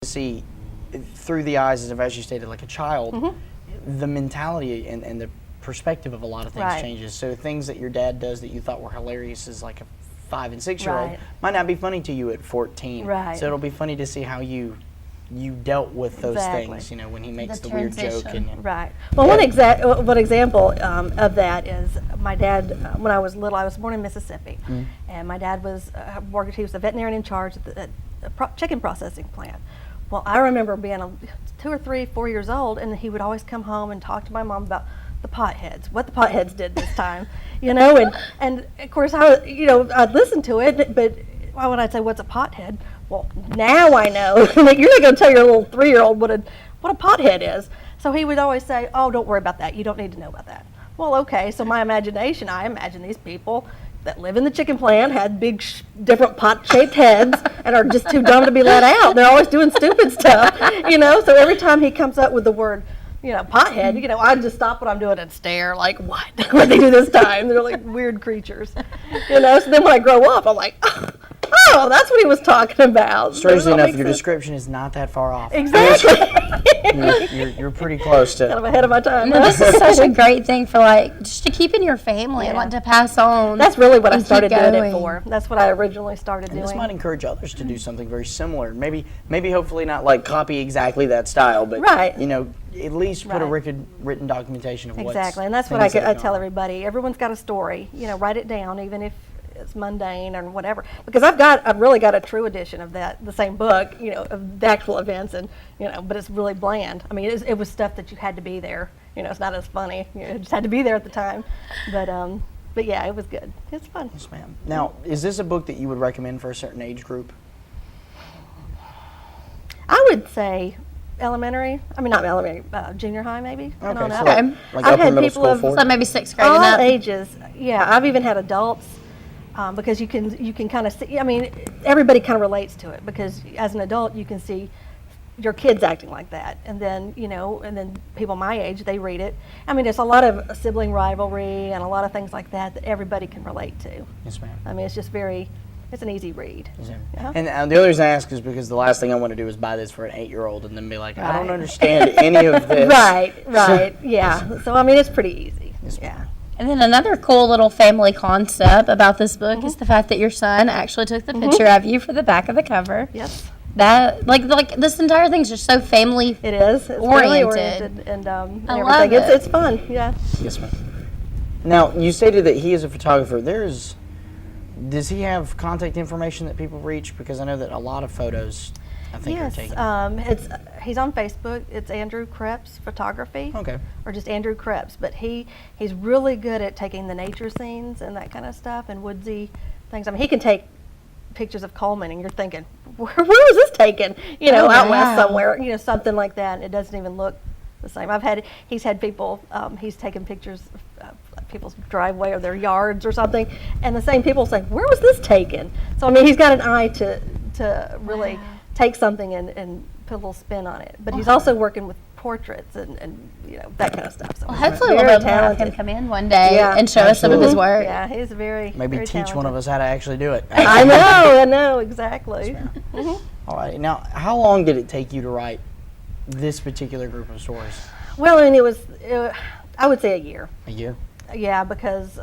see through the eyes of, as you stated, like a child, the mentality and the perspective of a lot of things changes. So things that your dad does that you thought were hilarious as like a 5 and 6 year old might not be funny to you at 14. So it'll be funny to see how you dealt with those things, you know, when he makes the weird joke. Well, one example of that is my dad, when I was little, I was born in Mississippi, and my dad was he was a veterinarian in charge at a chicken processing plant. Well, I remember being 2 or 3, 4 years old, and he would always come home and talk to my mom about the potheads, what the potheads did this time, you know, and of course I'd listen to it, but why would I say what's a pothead? Well, now I know that you're not going to tell your little 3-year-old what a pothead is. So he would always say, "Oh, don't worry about that. You don't need to know about that." Well, okay. So my imagination, I imagine these people that live in the chicken plant had big, different pot-shaped heads and are just too dumb to be let out. They're always doing stupid stuff, you know. So every time he comes up with the word, you know, pothead, you know, I just stop what I'm doing and stare like, what did they do this time? They're like weird creatures, you know. So then when I grow up, I'm like, oh, that's what he was talking about. Strangely enough, your description is not that far off. Exactly. you're pretty close to. Kind of ahead of my time. No, this is such a great thing for like just to keep in your family and like to pass on. That's really what I started doing it for. That's what I originally started doing. This might encourage others to do something very similar. Maybe hopefully not like copy exactly that style, but you know, at least put a written documentation of what's exactly. And that's what I tell everybody. Everyone's got a story. You know, write it down, even if it's mundane or whatever, because I've really got a true edition of the same book, you know, of the actual events, and you know, but it's really bland. I mean, it was stuff that you had to be there. You know, it's not as funny. You know, it just had to be there at the time, but yeah, it was good. It's fun. Yes, ma'am. Now, is this a book that you would recommend for a certain age group? I would say elementary. I mean, not elementary, junior high maybe. Okay, I don't know. so like upper middle school forward? So maybe 6th grade and all up. ages. Yeah, I've even had adults. Because you can kind of see, I mean, everybody kind of relates to it, because as an adult you can see your kids acting like that, and then, you know, and then people my age, they read it. I mean, it's a lot of sibling rivalry and a lot of things like that everybody can relate to. Yes, ma'am. I mean, it's just it's an easy read. Yes, and the other reason I ask is because the last thing I want to do is buy this for an 8-year-old and then be like, I don't understand any of this. Right, yeah. So, I mean, it's pretty easy. Yes, ma'am. And then another cool little family concept about this book is the fact that your son actually took the picture of you for the back of the cover. Yes. That like this entire thing's just so family. It is. It's oriented and I everything. love it. It's fun. Yeah. Yes, ma'am. Now, you stated that he is a photographer. Does he have contact information that people reach? Because I know that a lot of photos, I think, are taken. He's on Facebook. It's Andrew Krebs Photography. Okay. Or just Andrew Krebs. But he's really good at taking the nature scenes and that kind of stuff and woodsy things. I mean, he can take pictures of Cullman and you're thinking, where was this taken? You know, out west somewhere. You know, something like that. And it doesn't even look the same. He's had people. He's taken pictures of people's driveway or their yards or something, and the same people say, where was this taken? So I mean, he's got an eye to really take something and put a little spin on it. But he's also working with portraits and you know, that kind of stuff. So well, hopefully we'll be able to have him come in one day and show us some of his work. Yeah, he's very maybe teach talented. one of us how to actually do it. I know, exactly. All right. Now, how long did it take you to write this particular group of stories? Well, I mean, I would say a year. A year? Yeah, because,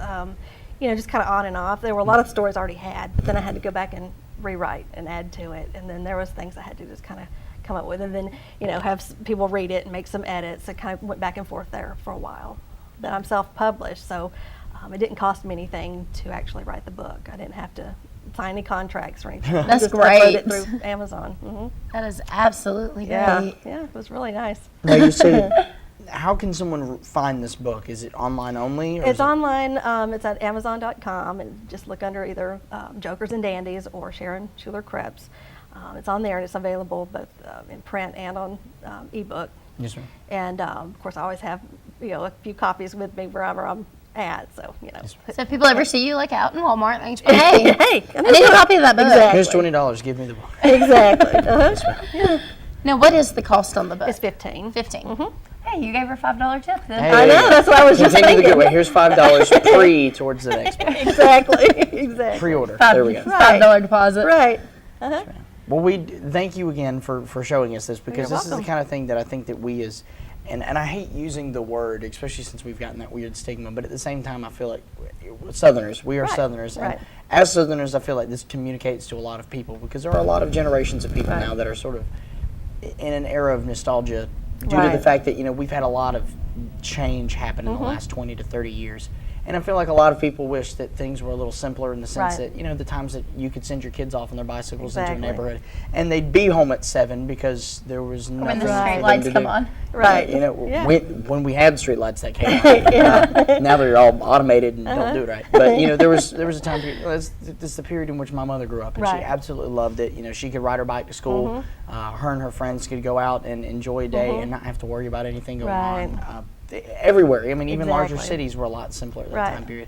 you know, just kind of on and off. There were a lot of stories I already had, but then I had to go back and rewrite and add to it. And then there was things I had to just kind of come up with. And then, you know, have people read it and make some edits. It kind of went back and forth there for a while. Then I'm self-published, so it didn't cost me anything to actually write the book. I didn't have to sign any contracts or anything. That's just great. Upload it through Amazon. That is absolutely great. Yeah, it was really nice. Now, you said, how can someone find this book? Is it online only? It's online. It's at Amazon.com, and just look under either Jokers and Dandies or Sharon Schuler Krebs. It's on there, and it's available both in print and on ebook. Yes, ma'am. And of course, I always have a few copies with me wherever I'm at. So Yes, so if people ever see you like out in Walmart, they just hey, I need a copy of that book. Exactly. Here's $20. Give me the book. Exactly. Now, what is the cost on the book? It's $15. $15. Hey, you gave her $5 tip then. Hey, I know, that's what I was just continue thinking. the good way. Here's $5 pre towards the next book. Exactly. Pre-order. $5 There we go. $5 deposit. Right. Well, thank you again for showing us this, because You're this is the welcome. kind of thing that I think that we as, and I hate using the word, especially since we've gotten that weird stigma, but at the same time I feel like Southerners, we are Right, Southerners, right. and as Southerners I feel like this communicates to a lot of people, because there are a lot of generations of people Right. now that are sort of in an era of nostalgia due to Right. the fact that, you know, we've had a lot of change happen in Mm-hmm. the last 20 to 30 years. And I feel like a lot of people wish that things were a little simpler in the sense Right. that, you know, the times that you could send your kids off on their bicycles into a Exactly. neighborhood and they'd be home at 7 because there was nothing When the for street them lights to come do. on. Right. You know, Yeah. when we had street lights that came on. Now they're all automated and don't do it right. But, you know, there was a time period, this is the period in which my mother grew up, and she Right. absolutely loved it. You know, she could ride her bike to school. Her and her friends could go out and enjoy a day and not have to worry about anything going Right. on. Everywhere. I mean, even larger Exactly. cities were a lot simpler at that Right. time period.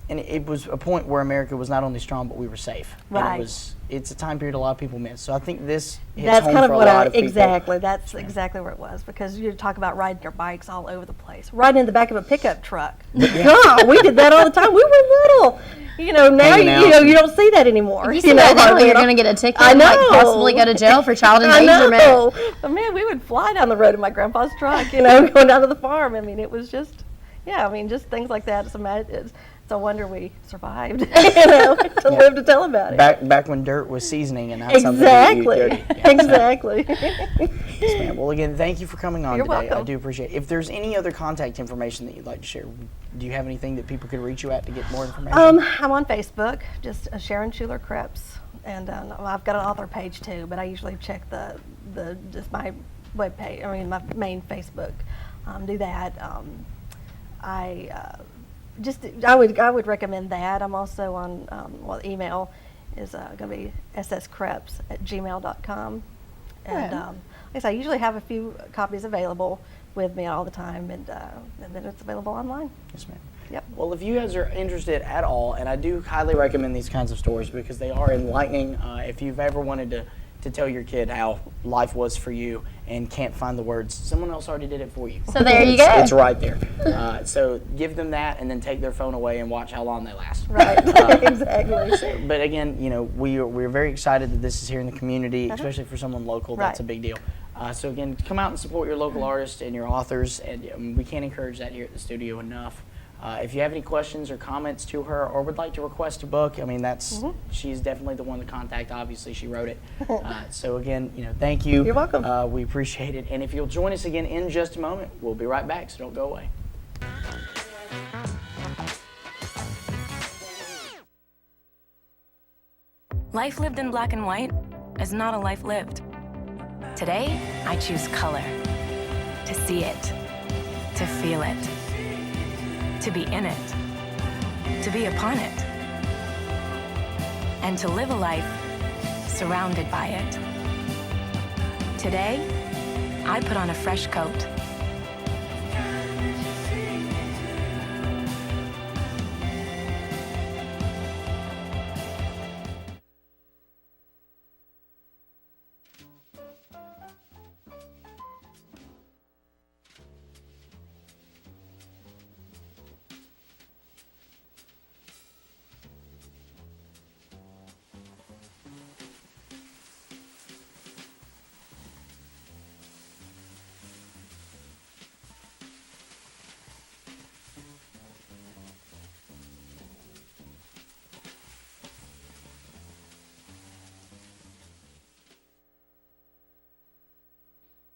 And it was a point where America was not only strong, but we were safe. And Right. it's a time period a lot of people miss. So I think this hits That's home kind of for a what lot of people. exactly. That's exactly where it was, because you talk about riding your bikes all over the place, riding in the back of a pickup truck. God, we did that all the time. We were little. You know, now Hanging out. you don't see that anymore. If you see that now, hardly you're at all. going to get a ticket I and know. like, possibly go to jail for child I endangerment. know. But man, we would fly down the road in my grandpa's truck, you know, going down to the farm. I mean, it was just, yeah, I mean, just things like that. It's a wonder we survived, you know, to live to tell about it. Back when dirt was seasoning and not something that you Exactly. dirty. Yeah. Exactly. Yes, ma'am. Well, again, thank you for coming on You're today. I welcome. do appreciate it. If there's any other contact information that you'd like to share, do you have anything that people could reach you at to get more information? I'm on Facebook, just Sharon Schuler Crepes, and I've got an author page too. But I usually check the just my web page. I mean, my main Facebook. Do that. I would recommend that. I'm also on email is going to be sscreps@gmail.com, and like I say, I usually have a few copies available with me all the time, and then it's available online. Yes, ma'am. Yep. Well, if you guys are interested at all, and I do highly recommend these kinds of stories because they are enlightening. If you've ever wanted to tell your kid how life was for you and can't find the words, someone else already did it for you. So there you go. It's right there. So give them that and then take their phone away and watch how long they last. Right. Exactly. But again, you know, we're very excited that this is here in the community, especially for someone local. That's Right. a big deal. So again, come out and support your local artists and your authors, and we can't encourage that here at the studio enough. If you have any questions or comments to her, or would like to request a book, I mean, she's definitely the one to contact. Obviously, she wrote it. So again, you know, thank you. You're welcome. We appreciate it. And if you'll join us again in just a moment, we'll be right back. So don't go away. Life lived in black and white is not a life lived. Today, I choose color. To see it. To feel it. To be in it. To be upon it. And to live a life surrounded by it. Today, I put on a fresh coat.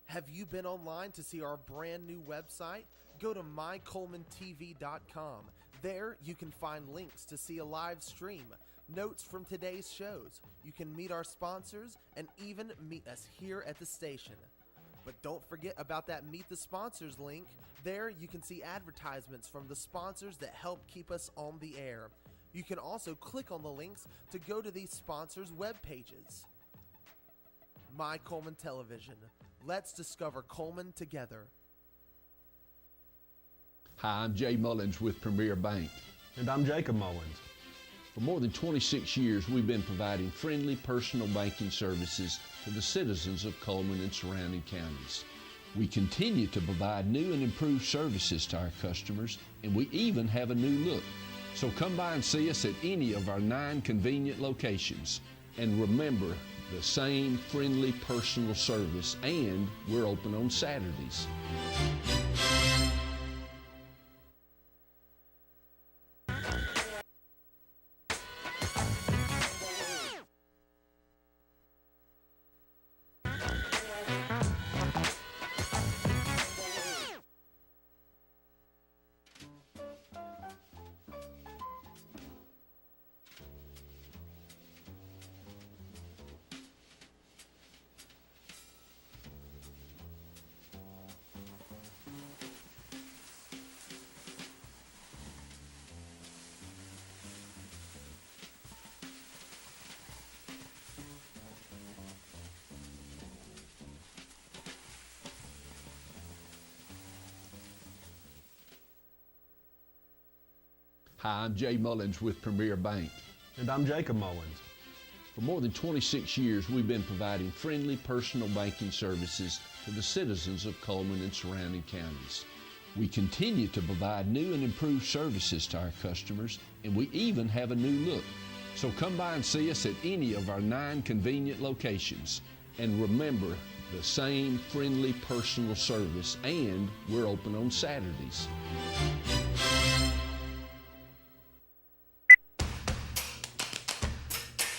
Have you been online to see our brand new website? Go to mycullmantv.com. There you can find links to see a live stream, notes from today's shows. You can meet our sponsors and even meet us here at the station. But don't forget about that Meet the Sponsors link. There you can see advertisements from the sponsors that help keep us on the air. You can also click on the links to go to these sponsors' web pages. My Cullman Television. Let's discover Cullman together. Hi, I'm Jay Mullins with Premier Bank. And I'm Jacob Mullins. For more than 26 years, we've been providing friendly personal banking services to the citizens of Cullman and surrounding counties. We continue to provide new and improved services to our customers, and we even have a new look. So come by and see us at any of our 9 convenient locations. And remember, the same friendly personal service, and we're open on Saturdays. Hi, I'm Jay Mullins with Premier Bank. And I'm Jacob Mullins. For more than 26 years, we've been providing friendly personal banking services to the citizens of Cullman and surrounding counties. We continue to provide new and improved services to our customers, and we even have a new look. So come by and see us at any of our 9 convenient locations. And remember, the same friendly personal service, and we're open on Saturdays.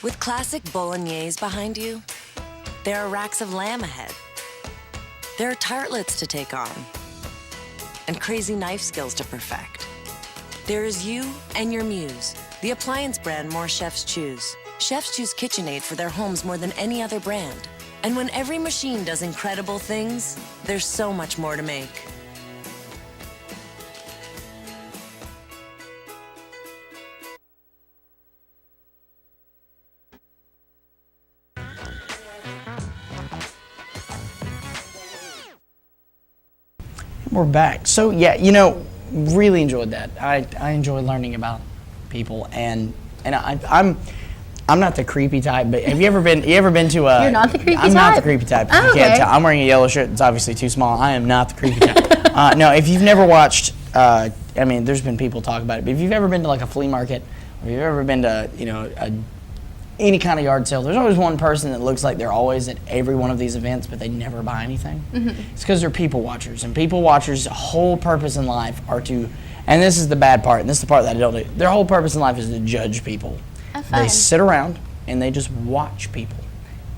With classic bolognese behind you, there are racks of lamb ahead. There are tartlets to take on, and crazy knife skills to perfect. There is you and your muse, the appliance brand more chefs choose. Chefs choose KitchenAid for their homes more than any other brand. And when every machine does incredible things, there's so much more to make. We're back. So yeah, really enjoyed that. I enjoy learning about people, and I'm not the creepy type. But have you ever been to a? You're not the creepy type? I'm not the creepy type. Oh, you can't okay. tell. I'm wearing a yellow shirt that's obviously too small. I am not the creepy type. No, if you've never watched, there's been people talk about it. But if you've ever been to like a flea market, or you've ever been to any kind of yard sale, there's always one person that looks like they're always at every one of these events, but they never buy anything. It's because they're people watchers, and people watchers' whole purpose in life are to, and this is the bad part, and this is the part that I don't do, their whole purpose in life is to judge people. Oh, fun. They sit around and they just watch people,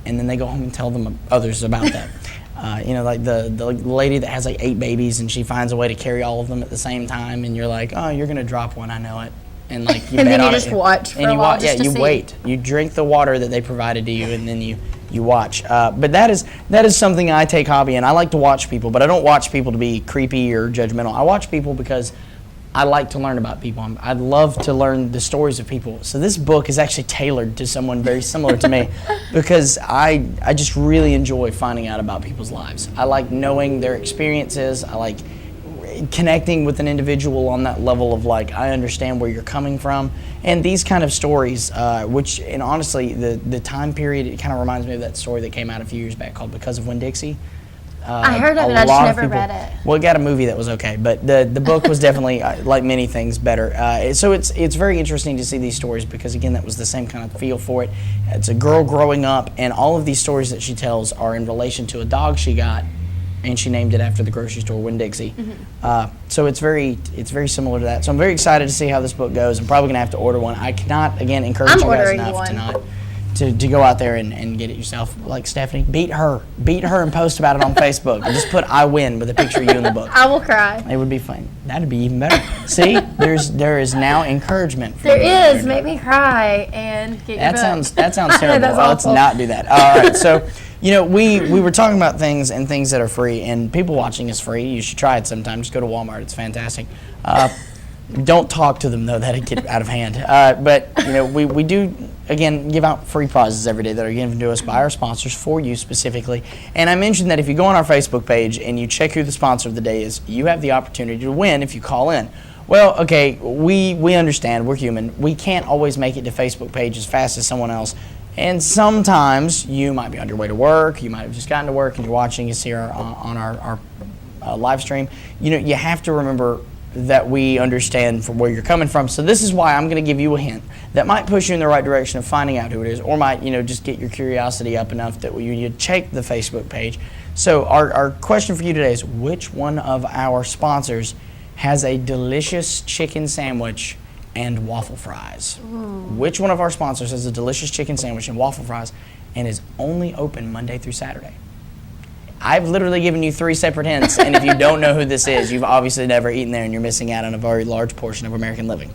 and then they go home and tell them others about that. Like the lady that has like 8 babies, and she finds a way to carry all of them at the same time, and you're like, oh, you're gonna drop one, I know it. And like you And bet then you on just it, watch for and a you while watch. just to You see. wait. You drink the water that they provided to you, and then you watch. But that is something I take hobby in. I like to watch people, but I don't watch people to be creepy or judgmental. I watch people because I like to learn about people. I love to learn the stories of people. So this book is actually tailored to someone very similar to me, because I just really enjoy finding out about people's lives. I like knowing their experiences. I like connecting with an individual on that level of like, I understand where you're coming from, and these kind of stories, and honestly, the time period, it kind of reminds me of that story that came out a few years back called Because of Winn-Dixie. I heard of it, I just never read it. Well, it got a movie that was okay, but the book was definitely, like many things, better. So it's very interesting to see these stories, because again, that was the same kind of feel for it. It's a girl growing up, and all of these stories that she tells are in relation to a dog she got, and she named it after the grocery store, Winn-Dixie. So it's very similar to that. So I'm very excited to see how this book goes. I'm probably going to have to order one. I cannot, again, encourage you guys enough to go out there and get it yourself. Like Stephanie, beat her and post about it on Facebook. And just put "I win" with a picture of you in the book. I will cry. It would be fun. That'd be even better. See, there is now encouragement. There is. Make me cry and get your book. That sounds terrible. That's Let's awful. not do that. All right. So, we were talking about things that are free, and people watching is free. You should try it sometime. Just go to Walmart. It's fantastic. Don't talk to them though. That'll get out of hand. But we do again give out free prizes every day that are given to us by our sponsors for you specifically. And I mentioned that if you go on our Facebook page and you check who the sponsor of the day is, you have the opportunity to win if you call in. Well, okay, we understand, we're human. We can't always make it to Facebook page as fast as someone else. And sometimes you might be on your way to work, you might have just gotten to work and you're watching us here on our live stream. You have to remember that we understand from where you're coming from. So this is why I'm going to give you a hint that might push you in the right direction of finding out who it is, or might, just get your curiosity up enough that you check the Facebook page. So our question for you today is, which one of our sponsors has a delicious chicken sandwich and waffle fries? Which one of our sponsors has a delicious chicken sandwich and waffle fries and is only open Monday through Saturday? I've literally given you 3 separate hints, and if you don't know who this is, you've obviously never eaten there and you're missing out on a very large portion of American living.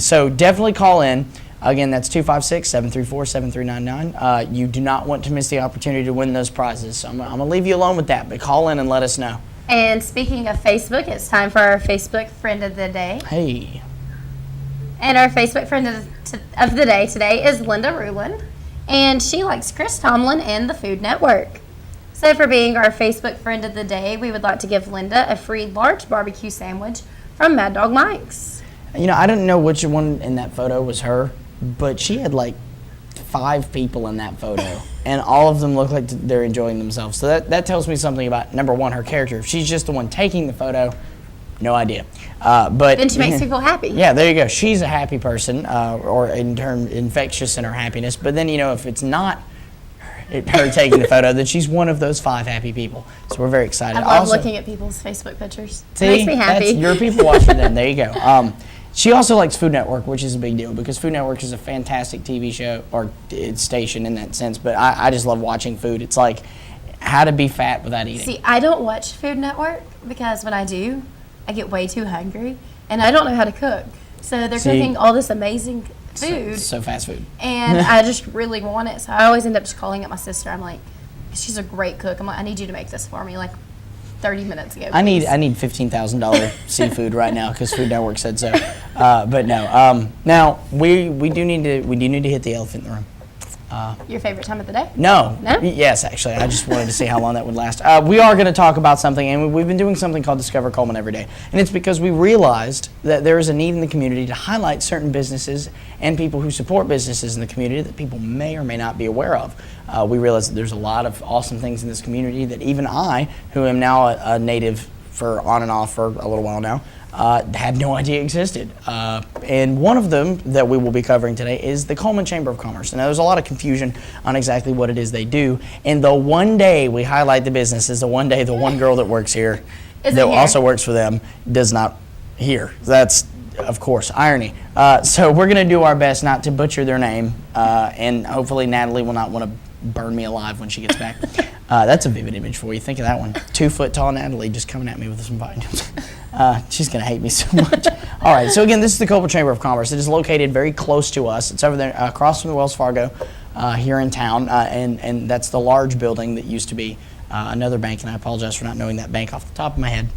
So definitely call in. Again, that's 256-734-7399. You do not want to miss the opportunity to win those prizes. So I'm going to leave you alone with that, but call in and let us know. And speaking of Facebook, it's time for our Facebook Friend of the Day. Hey. And our Facebook Friend of the Day today is Linda Rulin, and she likes Chris Tomlin and the Food Network. So for being our Facebook Friend of the Day, we would like to give Linda a free large barbecue sandwich from Mad Dog Mike's. I didn't know which one in that photo was her, but she had like 5 people in that photo, and all of them look like they're enjoying themselves. So that tells me something about, number one, her character. If she's just the one taking the photo, no idea. But then she makes people happy. Yeah, there you go. She's a happy person, or in turn infectious in her happiness. But then, if it's not her taking the photo, then she's one of those 5 happy people. So we're very excited. I love looking at people's Facebook pictures. See, it makes me happy. You're a people watcher then. There you go. She also likes Food Network, which is a big deal because Food Network is a fantastic TV show, or station in that sense. But I just love watching food. It's like how to be fat without eating. See, I don't watch Food Network because when I do, I get way too hungry, and I don't know how to cook. So they're cooking all this amazing food. So fast food. And I just really want it. So I always end up just calling up my sister. I'm like, she's a great cook. I'm like, I need you to make this for me, like 30 minutes ago. I need $15,000 seafood right now because Food Network said so. But no. Now we do need to hit the elephant in the room. Your favorite time of the day? No. No? Yes, actually. I just wanted to see how long that would last. We are going to talk about something, and we've been doing something called Discover Cullman every day. And it's because we realized that there is a need in the community to highlight certain businesses and people who support businesses in the community that people may or may not be aware of. We realized that there's a lot of awesome things in this community that even I, who am now a native for on and off for a little while now, had no idea existed. And one of them that we will be covering today is the Cullman Chamber of Commerce. And there's a lot of confusion on exactly what it is they do. And the one day we highlight the businesses, the one day the one girl that works here, that also works for them, does not here. That's, of course, irony. So we're going to do our best not to butcher their name. And hopefully Natalie will not want to burn me alive when she gets back. That's a vivid image for you. Think of that one. 2 foot tall Natalie just coming at me with some vines. She's going to hate me so much. All right, so again, this is the Cullman Chamber of Commerce. It is located very close to us. It's over there across from the Wells Fargo here in town, and that's the large building that used to be another bank, and I apologize for not knowing that bank off the top of my head.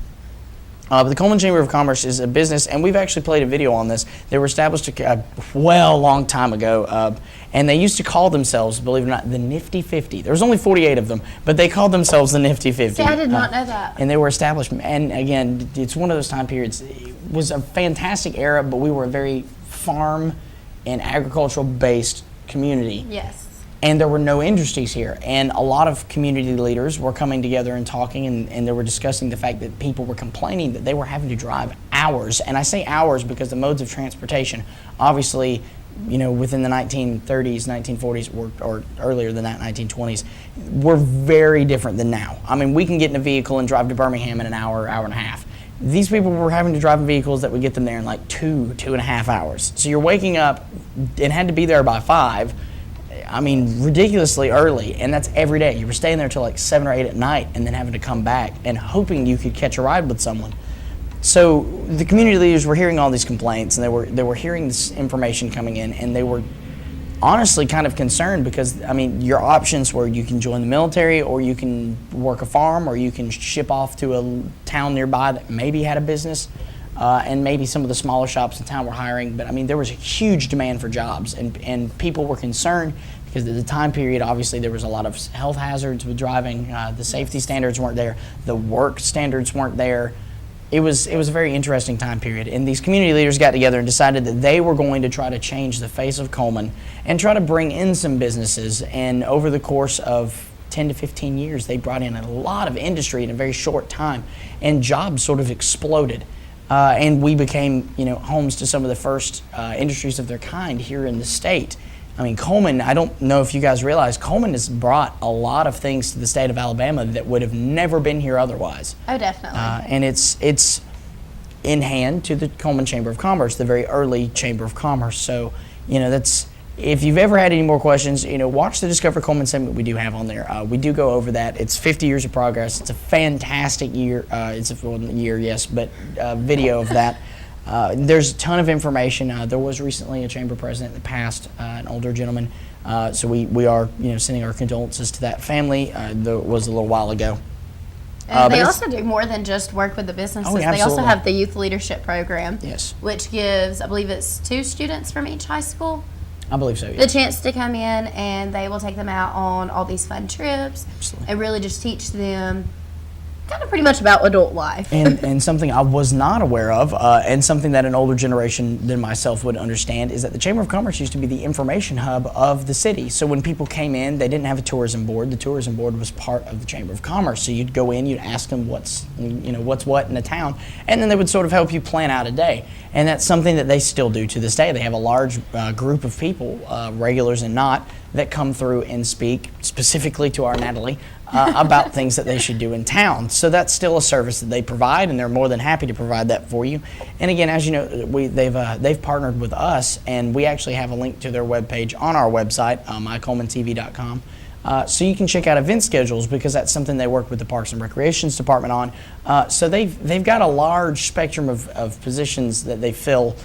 But the Cullman Chamber of Commerce is a business, and we've actually played a video on this. They were established a long time ago, and they used to call themselves, believe it or not, the Nifty 50. There was only 48 of them, but they called themselves the Nifty 50. See, I did not know that. And they were established, and again, it's one of those time periods. It was a fantastic era, but we were a very farm and agricultural-based community. Yes. And there were no industries here. And a lot of community leaders were coming together and talking, and they were discussing the fact that people were complaining that they were having to drive hours. And I say hours because the modes of transportation, obviously, within the 1930s, 1940s, or earlier than that, 1920s, were very different than now. I mean, we can get in a vehicle and drive to Birmingham in an hour, hour and a half. These people were having to drive in vehicles that would get them there in like 2.5 hours. So you're waking up and had to be there by 5. I mean, ridiculously early, and that's every day. You were staying there till like 7 or 8 at night and then having to come back and hoping you could catch a ride with someone. So the community leaders were hearing all these complaints, and they were hearing this information coming in, and they were honestly kind of concerned because, I mean, your options were you can join the military, or you can work a farm, or you can ship off to a town nearby that maybe had a business. And maybe some of the smaller shops in town were hiring, but I mean, there was a huge demand for jobs, and people were concerned because at the time period, obviously, there was a lot of health hazards with driving. The safety standards weren't there. The work standards weren't there. It was a very interesting time period, and these community leaders got together and decided that they were going to try to change the face of Cullman and try to bring in some businesses. And over the course of 10 to 15 years, they brought in a lot of industry in a very short time, and jobs sort of exploded. And we became, homes to some of the first industries of their kind here in the state. I mean, Cullman, I don't know if you guys realize, Cullman has brought a lot of things to the state of Alabama that would have never been here otherwise. Oh, definitely. And it's in hand to the Cullman Chamber of Commerce, the very early Chamber of Commerce. So, that's, if you've ever had any more questions, watch the Discover Cullman segment we do have on there. We do go over that. It's 50 years of progress. It's a fantastic year. It's a year, yes, but video of that. There's a ton of information. There was recently a chamber president that passed, an older gentleman. So we are, sending our condolences to that family. That was a little while ago. And they also do more than just work with the businesses. Oh, yeah, they also have the youth leadership program. Yes. Which gives, I believe it's 2 students from each high school I believe so, yeah. the chance to come in, and they will take them out on all these fun trips. Absolutely. And really just teach them kind of pretty much about adult life. And something I was not aware of, and something that an older generation than myself would understand, is that the Chamber of Commerce used to be the information hub of the city. So when people came in, they didn't have a tourism board. The tourism board was part of the Chamber of Commerce. So you'd go in, you'd ask them what's what in the town, and then they would sort of help you plan out a day. And that's something that they still do to this day. They have a large group of people, regulars and not, that come through and speak specifically to our Natalie about things that they should do in town. So that's still a service that they provide, and they're more than happy to provide that for you. And again, as you know, they've partnered with us, and we actually have a link to their webpage on our website, mycullmantv.com. So you can check out event schedules, because that's something they work with the Parks and Recreations Department on. So they've got a large spectrum of positions that they fill.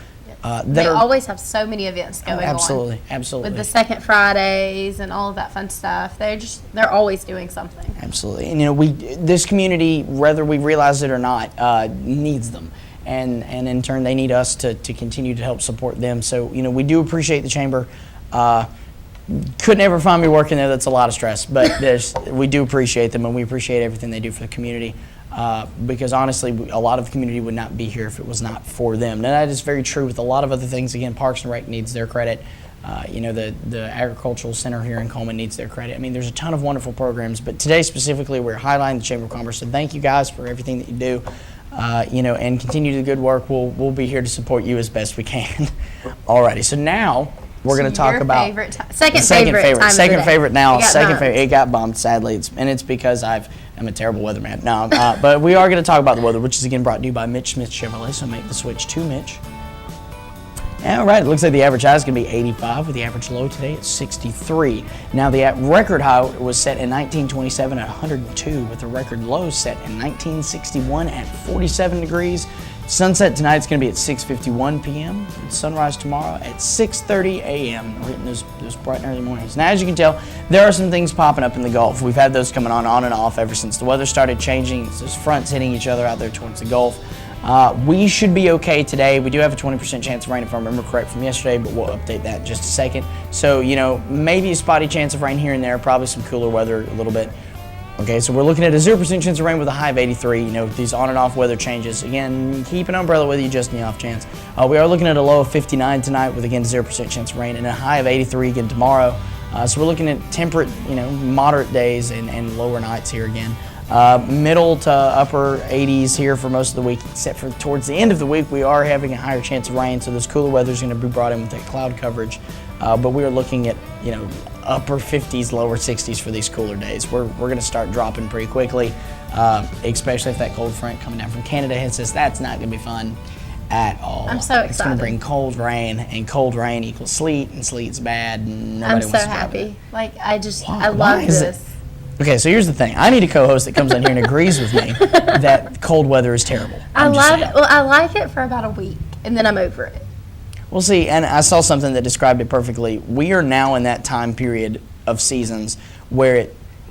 They always have so many events going on. Absolutely. With the Second Fridays and all of that fun stuff. They're always doing something. Absolutely. And this community, whether we realize it or not, needs them. And in turn, they need us to continue to help support them. So, we do appreciate the Chamber. Could never find me working there. That's a lot of stress. But we do appreciate them, and we appreciate everything they do for the community. Because honestly, a lot of the community would not be here if it was not for them. And that is very true with a lot of other things. Again, Parks and Rec needs their credit. The Agricultural Center here in Cullman needs their credit. I mean, there's a ton of wonderful programs, but today specifically, we're highlighting the Chamber of Commerce. So thank you guys for everything that you do, and continue the good work. We'll be here to support you as best we can. Alrighty, so now we're going to talk about second favorite now. Second favorite. It got bumped, sadly, it's because I'm a terrible weatherman. No, but we are going to talk about the weather, which is again brought to you by Mitch Smith Chevrolet. So make the switch to Mitch. All right, it looks like the average high is going to be 85, with the average low today at 63. Now the record high was set in 1927 at 102, with the record low set in 1961 at 47 degrees. Sunset tonight is going to be at 6:51 p.m. Sunrise tomorrow at 6:30 a.m. We're hitting those bright and early mornings. Now, as you can tell, there are some things popping up in the Gulf. We've had those coming on and off ever since the weather started changing. It's those fronts hitting each other out there towards the Gulf. We should be okay today. We do have a 20% chance of rain, if I remember correct from yesterday, but we'll update that in just a second. So, maybe a spotty chance of rain here and there, probably some cooler weather a little bit. Okay, so we're looking at a 0% chance of rain with a high of 83. These on and off weather changes. Again, keep an umbrella with you just in the off chance. We are looking at a low of 59 tonight with, again, 0% chance of rain, and a high of 83 again tomorrow. So we're looking at temperate, moderate days and lower nights here again. Middle to upper 80s here for most of the week, except for towards the end of the week, we are having a higher chance of rain, so this cooler weather is going to be brought in with that cloud coverage. But we are looking at, upper 50s, lower 60s for these cooler days. We're going to start dropping pretty quickly, especially if that cold front coming down from Canada hits us. That's not going to be fun at all. I'm so excited. It's going to bring cold rain, and cold rain equals sleet, and sleet's bad, and nobody wants to drive it. I love this. Okay, so here's the thing. I need a co-host that comes on here and agrees with me that cold weather is terrible. I like it for about a week, and then I'm over it. Well, see, and I saw something that described it perfectly. We are now in that time period of seasons where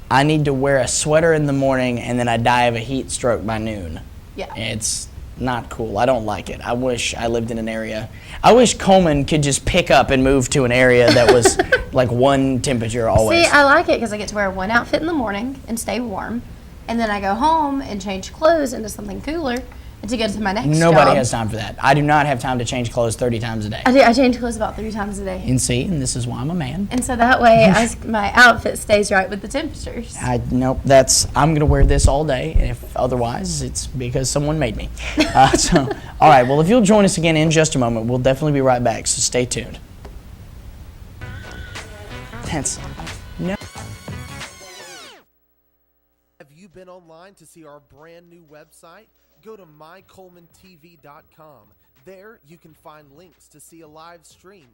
I need to wear a sweater in the morning, and then I die of a heat stroke by noon. Yeah. It's not cool. I don't like it. I wish I lived in an area. I wish Cullman could just pick up and move to an area that was like one temperature always. See, I like it because I get to wear one outfit in the morning and stay warm, and then I go home and change clothes into something cooler, to go to my next Nobody job. has time for that. I do not have time to change clothes 30 times a day. I change clothes about 3 times a day. And this is why I'm a man. And so that way my outfit stays right with the temperatures. I'm going to wear this all day, and if otherwise, it's because someone made me. All right, well, if you'll join us again in just a moment, we'll definitely be right back, so stay tuned. No. Have you been online to see our brand new website? Go to mycullmantv.com. There you can find links to see a live stream,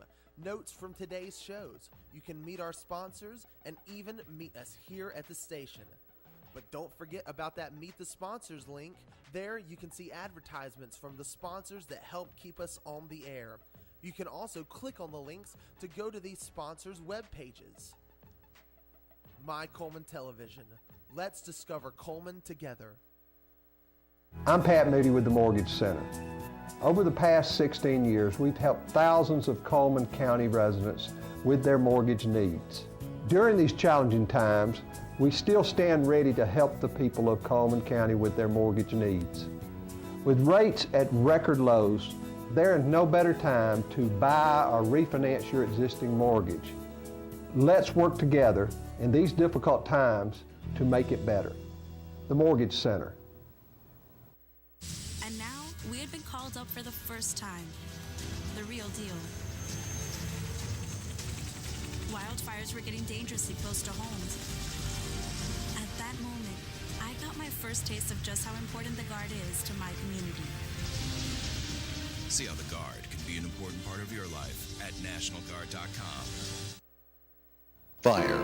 notes from today's shows. You can meet our sponsors and even meet us here at the station. But don't forget about that Meet the Sponsors link. There you can see advertisements from the sponsors that help keep us on the air. You can also click on the links to go to these sponsors' web pages. My Cullman Television. Let's discover Cullman together. I'm Pat Moody with the Mortgage Center. Over the past 16 years, we've helped thousands of Cullman County residents with their mortgage needs. During these challenging times, we still stand ready to help the people of Cullman County with their mortgage needs. With rates at record lows, there is no better time to buy or refinance your existing mortgage. Let's work together in these difficult times to make it better. The Mortgage Center. And now, we had been called up for the first time. The real deal. Wildfires were getting dangerously close to homes. At that moment, I got my first taste of just how important the Guard is to my community. See how the Guard can be an important part of your life at NationalGuard.com. Fire,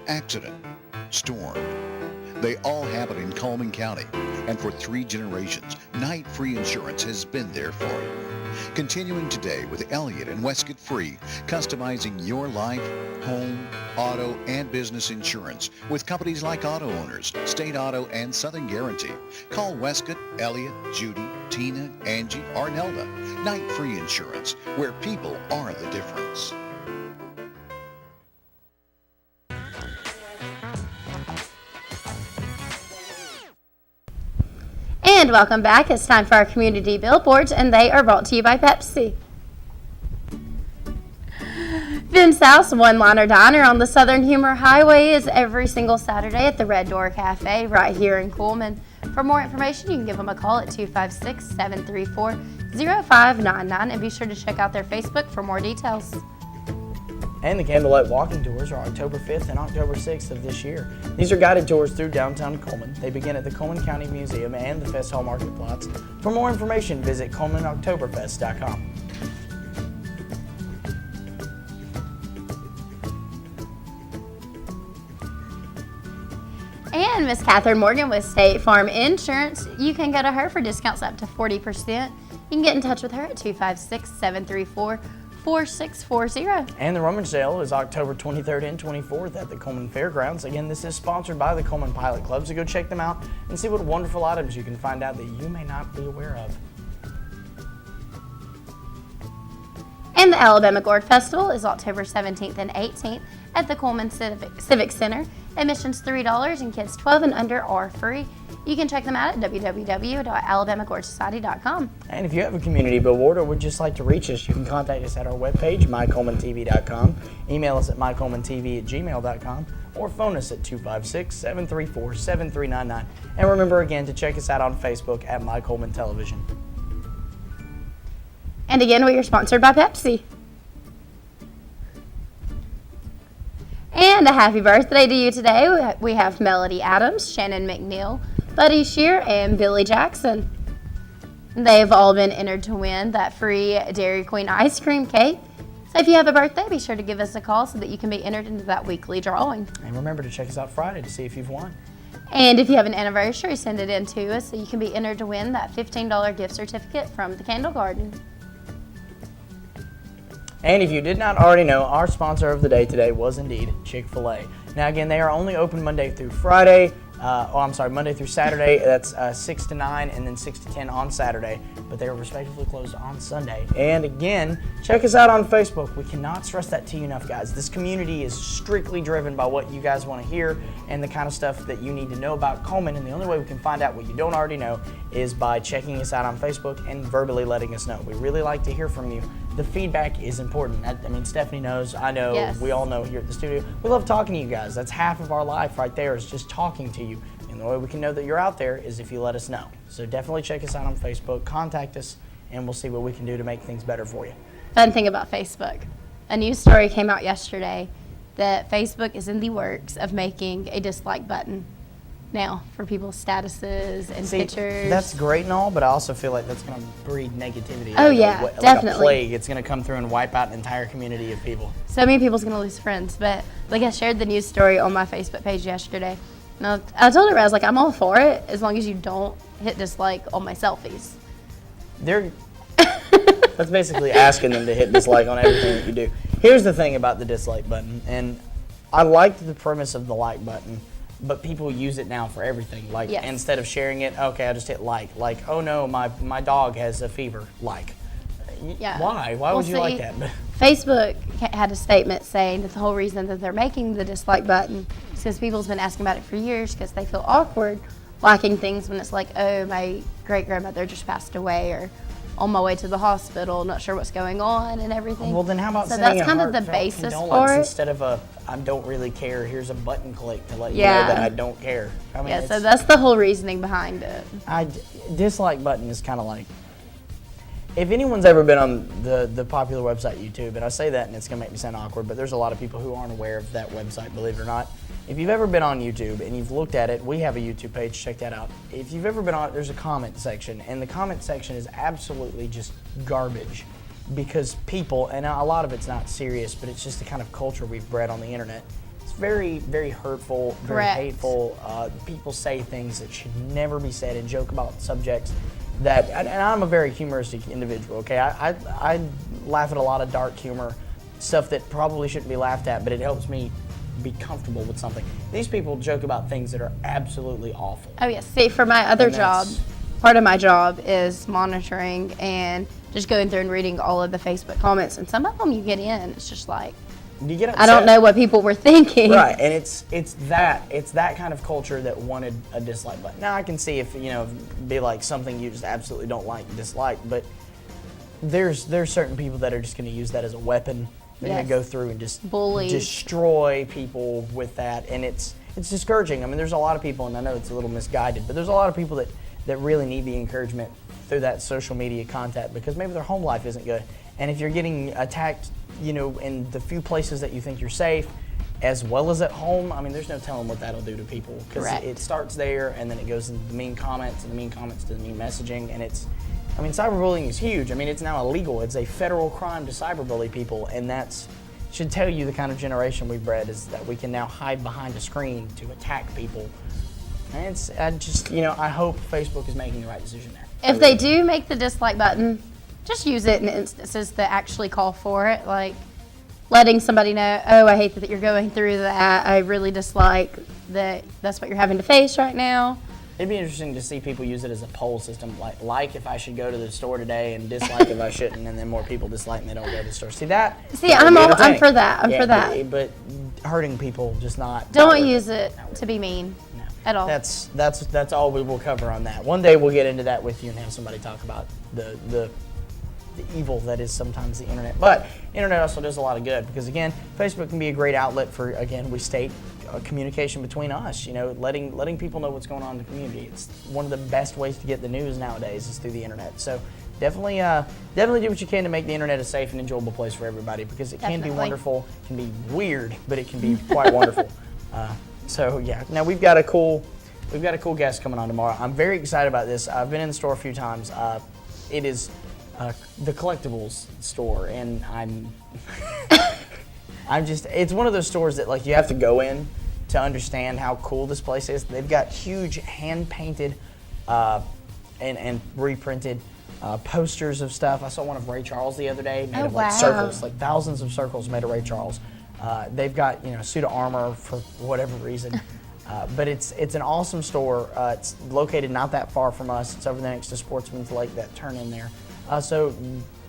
accident, storm. They all happen in Cullman County, and for 3 generations, Night Free Insurance has been there for you. Continuing today with Elliott and Westcott Free, customizing your life, home, auto, and business insurance with companies like Auto Owners, State Auto, and Southern Guarantee. Call Westcott, Elliott, Judy, Tina, Angie, or Nelda. Night Free Insurance, where people are the difference. And welcome back. It's time for our community billboards, and they are brought to you by Pepsi. Vince House One-Liner Diner on the Southern Humor Highway is every single Saturday at the Red Door Cafe right here in Cullman. For more information, you can give them a call at 256-734-0599, and be sure to check out their Facebook for more details. And the Candlelight Walking Tours are October 5th and October 6th of this year. These are guided tours through downtown Cullman. They begin at the Cullman County Museum and the Fest Hall Market Plots. For more information, visit CullmanOctoberfest.com. And Miss Catherine Morgan with State Farm Insurance. You can go to her for discounts up to 40%. You can get in touch with her at 256-734-4640. And the rummage sale is October 23rd and 24th at the Cullman Fairgrounds. Again, this is sponsored by the Cullman Pilot Club, so go check them out and see what wonderful items you can find out that you may not be aware of. And the Alabama Gourd Festival is October 17th and 18th at the Cullman Civic Center. Admission's $3 and kids 12 and under are free. You can check them out at www.alabamagourdsociety.com. And if you have a community billboard or would just like to reach us, you can contact us at our webpage, mycullmantv.com, email us at mycullmantv@gmail.com, or phone us at 256-734-7399. And remember again to check us out on Facebook at My Cullman Television. And again, we are sponsored by Pepsi. And a happy birthday to you today. We have Melody Adams, Shannon McNeil, Buddy Shear, and Billy Jackson. They've all been entered to win that free Dairy Queen ice cream cake. So if you have a birthday, be sure to give us a call so that you can be entered into that weekly drawing. And remember to check us out Friday to see if you've won. And if you have an anniversary, send it in to us so you can be entered to win that $15 gift certificate from the Candle Garden. And if you did not already know, our sponsor of the day today was indeed Chick-fil-A. Now again, they are only open Monday through Friday. Monday through Saturday. That's 6 to 9 and then 6 to 10 on Saturday. But they are respectively closed on Sunday. And again, check us out on Facebook. We cannot stress that to you enough, guys. This community is strictly driven by what you guys want to hear and the kind of stuff that you need to know about Cullman. And the only way we can find out what you don't already know is by checking us out on Facebook and verbally letting us know. We really like to hear from you. The feedback is important. I mean, Stephanie knows, I know, Yes. we all know here at the studio. We love talking to you guys. That's half of our life right there, is just talking to you. And the way we can know that you're out there is if you let us know. So definitely check us out on Facebook, contact us, and we'll see what we can do to make things better for you. Fun thing about Facebook. A news story came out yesterday that Facebook is in the works of making a dislike button now for people's statuses and pictures. That's great and all, but I also feel like that's going to breed negativity. Oh, yeah, like definitely. a plague. It's going to come through and wipe out an entire community of people. So many people's gonna lose friends. But like, I shared the news story on my Facebook page yesterday. And I told her, I was like, I'm all for it as long as you don't hit dislike on my selfies. That's basically asking them to hit dislike on everything that you do. Here's the thing about the dislike button, and I liked the premise of the like button, but people use it now for everything. Like, Yes. instead of sharing it, okay, I just hit like. Like, oh no, my dog has a fever. Like. Yeah. Why? Why would you like that? Facebook had a statement saying that the whole reason that they're making the dislike button is because people's been asking about it for years because they feel awkward liking things when it's like, oh, my great-grandmother just passed away, or on my way to the hospital, not sure what's going on and everything. Well, then how about so sending that's kind of the heartfelt basis condolence for it. instead of a I don't really care, here's a button click to let you Yeah. know that I don't care. I mean, Yeah, so that's the whole reasoning behind it. Dislike button is kind of like, if anyone's ever been on the popular website YouTube, and I say that and it's going to make me sound awkward, but there's a lot of people who aren't aware of that website, believe it or not. If you've ever been on YouTube and you've looked at it, we have a YouTube page, check that out. If you've ever been on it, there's a comment section, and the comment section is absolutely just garbage because people, and a lot of it's not serious, but it's just the kind of culture we've bred on the internet. It's very, very hurtful, very Correct. hateful. People say things that should never be said and joke about subjects that, and I'm a very humoristic individual, okay? I laugh at a lot of dark humor, stuff that probably shouldn't be laughed at, but it helps me be comfortable with something. These people joke about things that are absolutely awful. Oh, yes. See, for my other And job, that's- part of my job is monitoring and just going through and reading all of the Facebook comments. And some of them you get in, it's just like, You get I don't upset. know what people were thinking. Right, and it's that kind of culture that wanted a dislike button. Now I can see if be like something you just absolutely don't like, dislike, but there's certain people that are just going to use that as a weapon. They're going Yes. to go through and just Bully. destroy people with that, and it's discouraging. I mean, there's a lot of people, and I know it's a little misguided, but there's a lot of people that really need the encouragement through that social media contact because maybe their home life isn't good, and if you're getting attacked, in the few places that you think you're safe, as well as at home, I mean, there's no telling what that'll do to people because Correct. it starts there, and then it goes into the mean comments, and the mean comments to the mean messaging, and cyberbullying is huge. I mean, it's now illegal. It's a federal crime to cyberbully people, and that should tell you the kind of generation we've bred is that we can now hide behind a screen to attack people. And I hope Facebook is making the right decision there. If they do make the dislike button, just use it in instances that actually call for it, like letting somebody know, oh, I hate that you're going through that. I really dislike that that's what you're having to face right now. It'd be interesting to see people use it as a poll system, like if I should go to the store today, and dislike if I shouldn't, and then more people dislike and they don't go to the store. See, that would be I'm entertaining. for that. I'm Yeah, for that. But hurting people, just not. Don't use it to be mean at all. That's all we will cover on that. One day we'll get into that with you and have somebody talk about the evil that is sometimes the internet. But internet also does a lot of good because, again, Facebook can be a great outlet for, again, we state communication between us, letting people know what's going on in the community. It's one of the best ways to get the news nowadays is through the internet. So definitely do what you can to make the internet a safe and enjoyable place for everybody because it can be Definitely. wonderful, it can be weird, but it can be quite wonderful. So yeah, now we've got a cool guest coming on tomorrow. I'm very excited about this. I've been in the store a few times. It is the collectibles store, and it's one of those stores that you have to go in to understand how cool this place is. They've got huge hand-painted and reprinted posters of stuff. I saw one of Ray Charles the other day made of circles, thousands of circles made of Ray Charles. They've got a suit of armor for whatever reason. But it's an awesome store. It's located not that far from us. It's over there next to Sportsman's Lake, that turn in there. So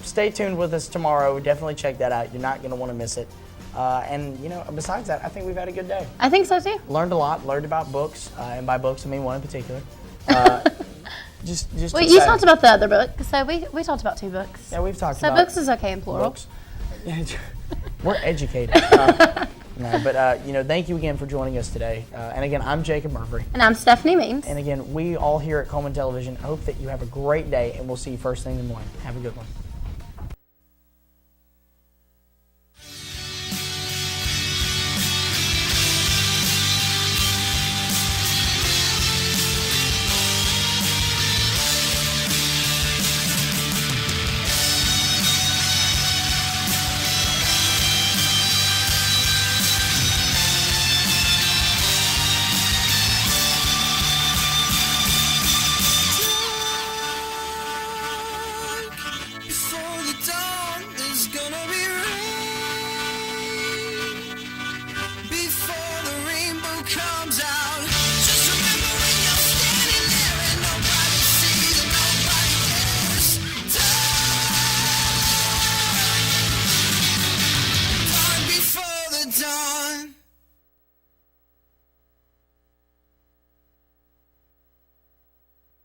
stay tuned with us tomorrow. Definitely check that out. You're not going to want to miss it. And besides that, I think we've had a good day. I think so too. Learned a lot. Learned about books, and by books I mean one in particular. Just. Well, you talked about the other book, so we talked about 2 books. Yeah, we've talked so about. So books is okay in plural. Books. We're educated. No, but thank you again for joining us today. And again, I'm Jacob Murphy. And I'm Stephanie Means. And again, we all here at Cullman Television hope that you have a great day, and we'll see you first thing in the morning. Have a good one.